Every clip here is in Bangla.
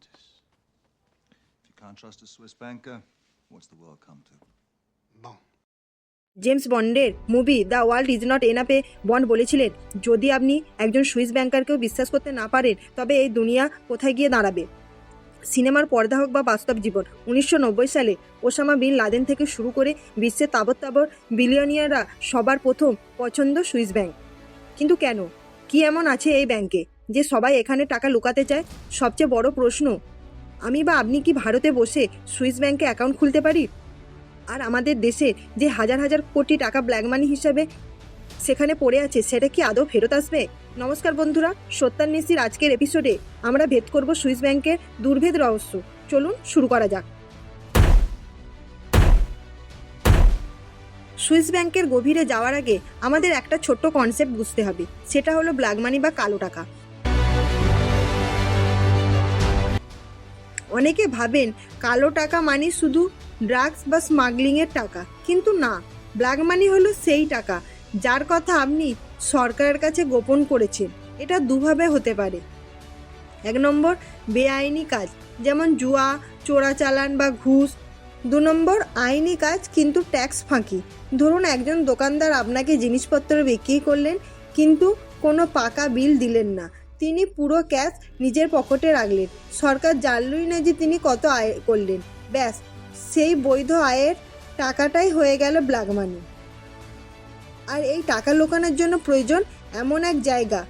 Countess. If you can't trust a Swiss banker, what's the world come to? Bon. James বন্ডের movie the world is not এনাফে বন্ড বলেছিলেন, যদি আপনি একজন সুইস ব্যাংকারকেও বিশ্বাস করতে না পারেন তবে এই দুনিয়া কোথায় গিয়ে দাঁড়াবে। সিনেমার পর্দা হোক বা বাস্তব জীবন, 1990 সালে ওসামা বিন লাদেন থেকে শুরু করে বিশ্বের তাবৎ বিলিয়নিয়াররা সবার প্রথম পছন্দ সুইস ব্যাংক। কিন্তু কেন, কি এমন আছে এই ব্যাংকে যে সবাই এখানে টাকা লুকাতে চায়? সবচেয়ে বড় প্রশ্ন, আমি বা আপনি কি ভারতে বসে সুইস ব্যাংকে অ্যাকাউন্ট খুলতে পারি? আর আমাদের দেশে যে হাজার হাজার কোটি টাকা ব্ল্যাক মানি হিসাবে সেখানে পড়ে আছে, সেটা কি আদৌ ফেরত আসবে? নমস্কার বন্ধুরা, সত্যান্বেষীর আজকের এপিসোডে আমরা ভেদ করব সুইস ব্যাংকের দুর্ভেদ রহস্য। চলুন শুরু করা যাক। সুইস ব্যাংকের গভীরে যাওয়ার আগে আমাদের একটা ছোট্ট কনসেপ্ট বুঝতে হবে, সেটা হলো ব্ল্যাক মানি বা কালো টাকা। অনেকে ভাবেন কালো টাকা মানে শুধু ড্রাগস বা স্মাগলিংয়ের টাকা, কিন্তু না, ব্ল্যাক মানি হলো সেই টাকা যার কথা আপনি সরকারের কাছে গোপন করেছেন। এটা দুভাবে হতে পারে। 1 নম্বর, বেআইনি কাজ, যেমন জুয়া, চোরাচালান বা ঘুষ। 2 নম্বর, আইনি কাজ কিন্তু ট্যাক্স ফাঁকি। ধরুন একজন দোকানদার আপনাকে জিনিসপত্র বিক্রি করলেন কিন্তু কোনো পাকা বিল দিলেন না, তিনি পুরো ক্যাশ নিজের পকেটে রাখলেন, সরকার জানলই না যে তিনি কত আয় করলেন। ব্যাস, সেই বৈধ আয়ের টাকাটাই হয়ে গেল ব্ল্যাক মানি। আর এই টাকা লুকানোর জন্য প্রয়োজন এমন এক জায়গা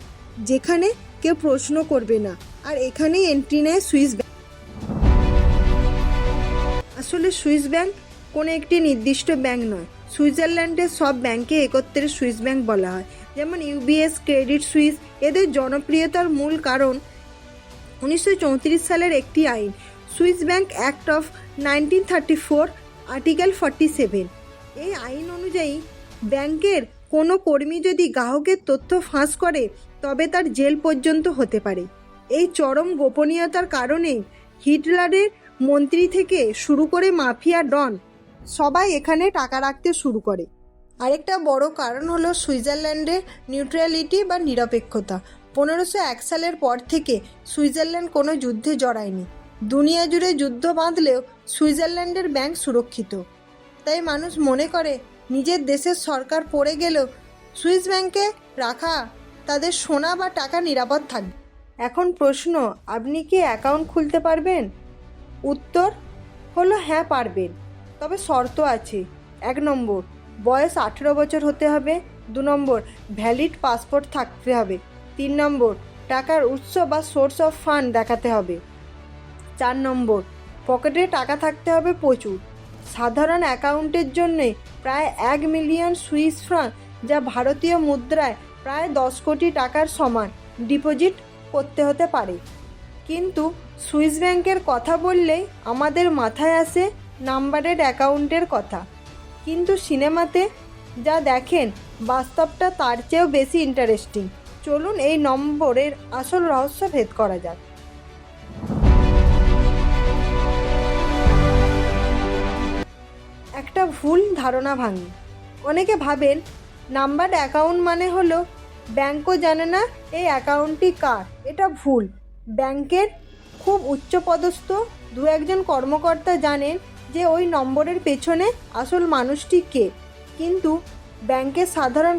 যেখানে কেউ প্রশ্ন করবে না, আর এখানেই এন্ট্রি নেয় সুইস ব্যাংক। আসলে সুইস ব্যাংক কোনো একটি নির্দিষ্ট ব্যাংক নয়। সুইজারল্যান্ডের সব ব্যাংকে একত্রে সুইস ব্যাংক বলা হয়, যেমন ইউবিএস, ক্রেডিট সুইস। এদের জনপ্রিয়তার মূল কারণ 1934 সালের একটি আইন, Swiss bank act of 1934, article 47। এই আইন অনুযায়ী ব্যাংকের কোনো কর্মী যদি গ্রাহকের তথ্য ফাঁস করে তবে তার জেল পর্যন্ত হতে পারে। এই চরম গোপনীয়তার কারণে হিটলারের মন্ত্রী থেকে শুরু করে মাফিয়া ডন সবাই এখানে টাকা রাখতে শুরু করে। আরেকটা বড় কারণ হলো সুইজারল্যান্ডের নিউট্রালিটি বা নিরপেক্ষতা। 1501 সালের পর থেকে সুইজারল্যান্ড কোনো যুদ্ধে জড়ায়নি। দুনিয়া জুড়ে যুদ্ধ বাঁধলেও সুইজারল্যান্ডের ব্যাংক সুরক্ষিত। তাই মানুষ মনে করে নিজের দেশের সরকার পড়ে গেলেও সুইস ব্যাংকে রাখা তাদের সোনা বা টাকা নিরাপদ থাকবে। এখন প্রশ্ন, আপনি কি অ্যাকাউন্ট খুলতে পারবেন? উত্তর হলো হ্যাঁ, পারবেন, তবে শর্ত আছে। 1 নম্বর, বয়স 18 বছর হতে হবে। 2 নম্বর, ভ্যালিড পাসপোর্ট থাকতে হবে। 3 নম্বর, টাকার উৎস বা সোর্স অফ ফান্ড দেখাতে হবে। 4 নম্বর, পকেটে টাকা থাকতে হবে প্রচুর। সাধারণ অ্যাকাউন্টের জন্যে প্রায় 1 মিলিয়ন সুইস ফ্রাঙ্ক, যা ভারতীয় মুদ্রায় প্রায় 10 কোটি টাকার সমান, ডিপোজিট করতে হতে পারে। কিন্তু সুইস ব্যাংকের কথা বললেই আমাদের মাথায় আসে নাম্বারের অ্যাকাউন্টের কথা, কিন্তু সিনেমাতে যা দেখেন বাস্তবটা তার চেয়েও বেশি ইন্টারেস্টিং। চলুন এই নম্বরের আসল রহস্য ভেদ করা যাক। একটা ভুল ধারণা ভাঙি। অনেকে ভাবেন নাম্বার অ্যাকাউন্ট মানে হলো ব্যাংকও জানে না এই অ্যাকাউন্টটি কার। এটা ভুল। ব্যাংকের খুব উচ্চপদস্থ 2-1 কর্মকর্তা জানেন যে ওই নম্বরের পেছনে আসল মানুষটি কে, কিন্তু ব্যাংকের সাধারণ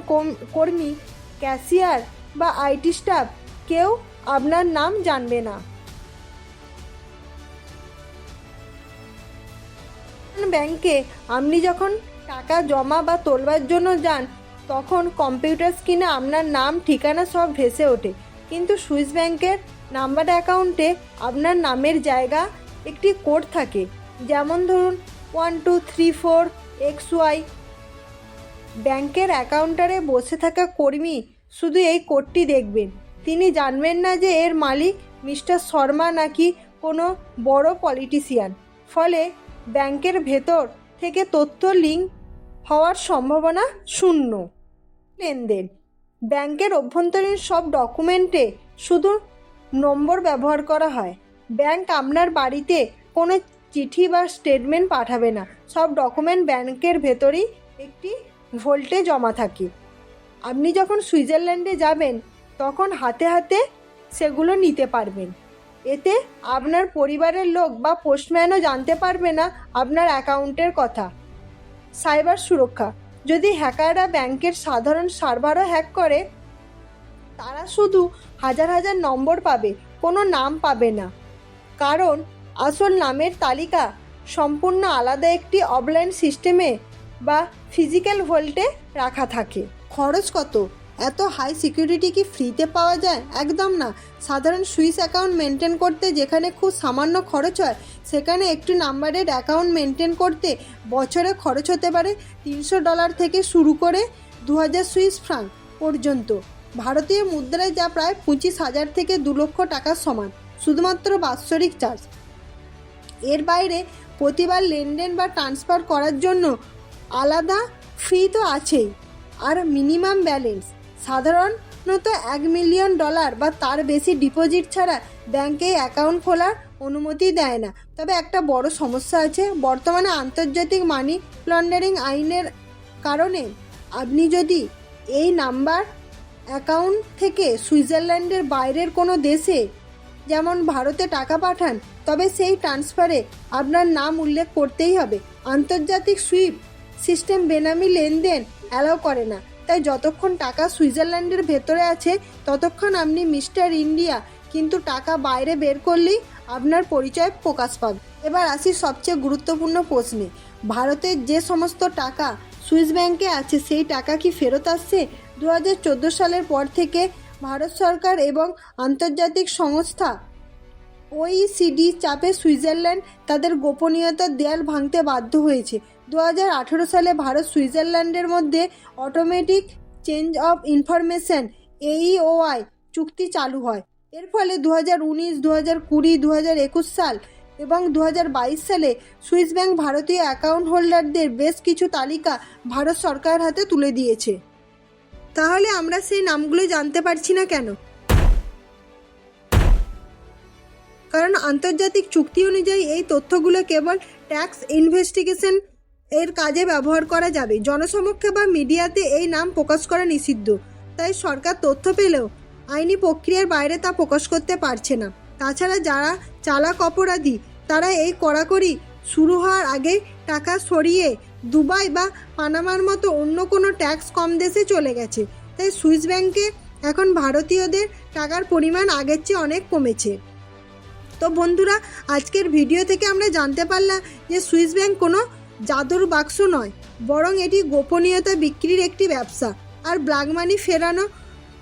কর্মী, ক্যাশিয়ার বা আইটি স্টাফ কেউ আপনার নাম জানবে না। ব্যাংকে আপনি যখন টাকা জমা বা তোলবার জন্য যান তখন কম্পিউটার স্ক্রিনে আপনার নাম, ঠিকানা সব ভেসে ওঠে, কিন্তু সুইস ব্যাংকের নাম্বার অ্যাকাউন্টে আপনার নামের জায়গা একটি কোড থাকে, যেমন ধরুন 1234XY। ব্যাংকের অ্যাকাউন্টারে বসে থাকা কর্মী শুধু এই কোডটি দেখবেন, তিনি জানবেন না যে এর মালিক মিস্টার শর্মা নাকি কোনো বড় পলিটিশিয়ান। ফলে ব্যাংকের ভেতর থেকে তথ্য লিঙ্ক হওয়ার সম্ভাবনা শূন্য। লেনদেন, ব্যাংকের অভ্যন্তরীণ সব ডকুমেন্টে শুধু নম্বর ব্যবহার করা হয়। ব্যাংক আপনার বাড়িতে কোনো চিঠি বা স্টেটমেন্ট পাঠাবে না, সব ডকুমেন্ট ব্যাংকের ভেতরেই একটি ভোল্টে জমা থাকে। আপনি যখন সুইজারল্যান্ডে যাবেন তখন হাতে হাতে সেগুলো নিতে পারবেন। এতে আপনার পরিবারের লোক বা পোস্টম্যানও জানতে পারবে না আপনার অ্যাকাউন্টের কথা। সাইবার সুরক্ষা, যদি হ্যাকাররা ব্যাংকের সাধারণ সার্ভারও হ্যাক করে, তারা শুধু হাজার হাজার নম্বর পাবে, কোনো নাম পাবে না, কারণ আসল নামের তালিকা সম্পূর্ণ আলাদা একটি অফলাইন সিস্টেমে বা ফিজিক্যাল ভোল্টে রাখা থাকে। খরচ কত? এত হাই সিকিউরিটি কি ফ্রিতে পাওয়া যায়? একদম না। সাধারণ সুইস অ্যাকাউন্ট মেনটেন করতে যেখানে খুব সামান্য খরচ হয়, সেখানে একটি নাম্বারের অ্যাকাউন্ট মেনটেন করতে বছরে খরচ হতে পারে $300 থেকে শুরু করে 2000 সুইস ফ্রাঙ্ক পর্যন্ত। ভারতীয় মুদ্রায় যা প্রায় 25,000 থেকে 2 লক্ষ টাকার সমান, শুধুমাত্র বাৎসরিক চার্জ। এর বাইরে প্রতিবার লেনদেন বা ট্রান্সফার করার জন্য আলাদা ফি তো আছেই। আর মিনিমাম ব্যালেন্স, সাধারণত $1 মিলিয়ন বা তার বেশি ডিপোজিট ছাড়া ব্যাংকে অ্যাকাউন্ট খোলার অনুমতি দেয় না। তবে একটা বড় সমস্যা আছে, বর্তমানে আন্তর্জাতিক মানি লন্ডারিং আইনের কারণে আপনি যদি এই নাম্বার অ্যাকাউন্ট থেকে সুইজারল্যান্ডের বাইরের কোনো দেশে যেমন ভারতে টাকা পাঠান, তবে সেই ট্রান্সফারে আপনার নাম উল্লেখ করতেই হবে। আন্তর্জাতিক সুইফট সিস্টেম বেনামি লেনদেন অ্যালাউ করে না, তাই যতক্ষণ টাকা সুইজারল্যান্ডের ভেতরে আছে ততক্ষণ আপনি মিস্টার ইন্ডিয়া, কিন্তু টাকা বাইরে বের করলেই আপনার পরিচয় প্রকাশ পাবে। এবার আসি সবচেয়ে গুরুত্বপূর্ণ প্রশ্নে, ভারতের যে সমস্ত টাকা সুইস ব্যাংকে আছে সেই টাকা কি ফেরত আসছে? 2014 সালের পর থেকে ভারত সরকার এবং আন্তর্জাতিক সংস্থা OECD চাপে সুইজারল্যান্ড তাদের গোপনীয়তার দেয়াল ভাঙতে বাধ্য হয়েছে। 2018 সালে ভারত সুইজারল্যান্ডের মধ্যে automatic change of information AEOI চুক্তি চালু হয়। এর ফলে 2019, 2020, 2021 সাল এবং 2022 সালে সুইস ব্যাংক ভারতীয় অ্যাকাউন্ট হোল্ডারদের বেশ কিছু তালিকা ভারত সরকারের হাতে তুলে দিয়েছে। তাহলে আমরা সেই নামগুলো জানতে পারছি না কেন? কারণ আন্তর্জাতিক চুক্তি অনুযায়ী এই তথ্যগুলো কেবল ট্যাক্স ইনভেস্টিগেশন এর কাজে ব্যবহার করা যাবে। জনসমক্ষে বা মিডিয়াতে এই নাম প্রকাশ করা নিষিদ্ধ, তাই সরকার তথ্য পেলেও আইনি প্রক্রিয়ার বাইরে তা প্রকাশ করতে পারছে না। তাছাড়া যারা চালাক অপরাধী, তারা এই কড়াকড়ি শুরু হওয়ার আগে টাকা সরিয়ে দুবাই বা পানামার মতো অন্য কোনো ট্যাক্স কম দেশে চলে গেছে। তাই সুইস ব্যাংকে এখন ভারতীয়দের টাকার পরিমাণ আগের চেয়ে অনেক কমেছে। তো বন্ধুরা, আজকের ভিডিও থেকে আমরা জানতে পারলাম যে সুইস ব্যাংক কোনো জাদুর বাক্স নয়, বরং এটি গোপনীয়তা বিক্রির একটি ব্যবসা। আর ব্ল্যাক মানি ফেরানো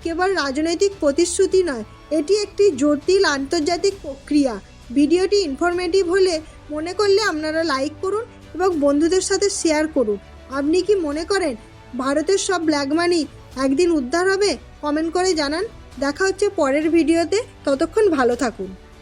কেবল রাজনৈতিক প্রতিশ্রুতি নয়, এটি একটি জটিল আন্তর্জাতিক প্রক্রিয়া। ভিডিওটি ইনফরমেটিভ হলে মনে করলে আপনারা লাইক করুন এবং বন্ধুদের সাথে শেয়ার করুন। আপনি কি মনে করেন ভারতের সব ব্ল্যাক মানি একদিন উদ্ধার হবে? কমেন্ট করে জানান। দেখা হচ্ছে পরের ভিডিওতে, ততক্ষণ ভালো থাকুন।